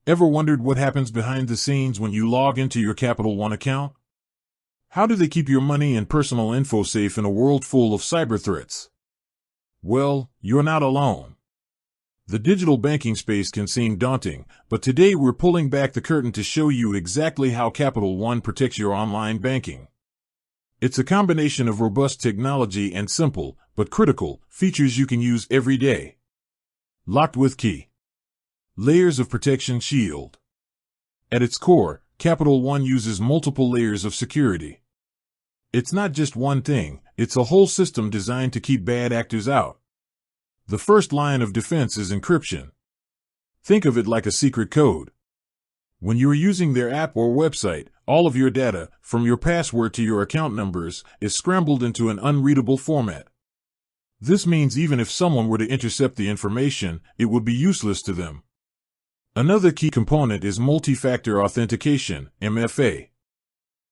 Ever wondered what happens behind the scenes when you log into your Capital One account? How do they keep your money and personal info safe in a world full of cyber threats? Well, you're not alone. The digital banking space can seem daunting, but today we're pulling back the curtain to show you exactly how Capital One protects your online banking. It's a combination of robust technology and simple, but critical, features you can use every day. Locked with key. Layers of protection shield. At its core, Capital One uses multiple layers of security. It's not just one thing, it's a whole system designed to keep bad actors out. The first line of defense is encryption. Think of it like a secret code. When you're using their app or website, all of your data, from your password to your account numbers, is scrambled into an unreadable format. This means even if someone were to intercept the information, it would be useless to them. Another key component is multi-factor authentication, MFA.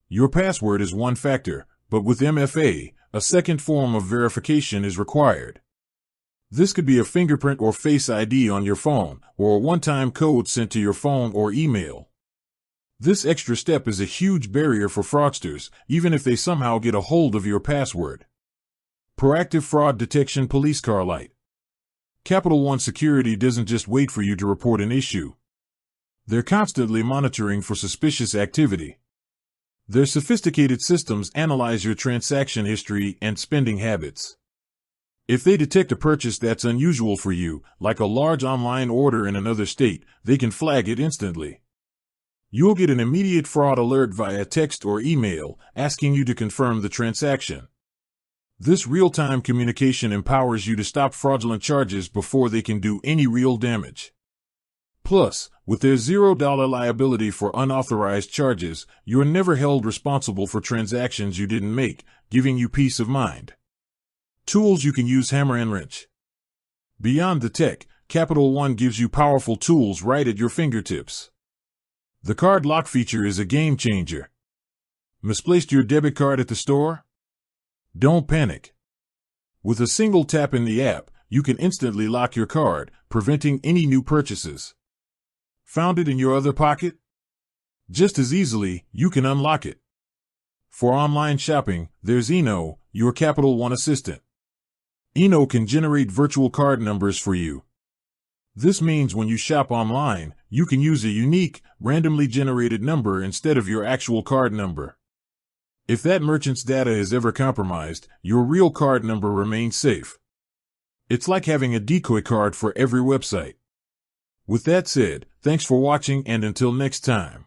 Your password is one factor, but with MFA, a second form of verification is required. This could be a fingerprint or Face ID on your phone, or a one-time code sent to your phone or email. This extra step is a huge barrier for fraudsters, even if they somehow get a hold of your password. Proactive fraud detection police car light. Capital One Security doesn't just wait for you to report an issue. They're constantly monitoring for suspicious activity. Their sophisticated systems analyze your transaction history and spending habits. If they detect a purchase that's unusual for you, like a large online order in another state, they can flag it instantly. You'll get an immediate fraud alert via text or email asking you to confirm the transaction. This real-time communication empowers you to stop fraudulent charges before they can do any real damage. Plus, with their $0 liability for unauthorized charges, you're never held responsible for transactions you didn't make, giving you peace of mind. Tools you can use hammer and wrench. Beyond the tech, Capital One gives you powerful tools right at your fingertips. The card lock feature is a game changer. Misplaced your debit card at the store? Don't panic. With a single tap in the app, you can instantly lock your card, preventing any new purchases. Found it in your other pocket? Just as easily, you can unlock it. For online shopping, there's Eno, your Capital One assistant. Eno can generate virtual card numbers for you. This means when you shop online, you can use a unique, randomly generated number instead of your actual card number. If that merchant's data is ever compromised, your real card number remains safe. It's like having a decoy card for every website. With that said, thanks for watching and until next time.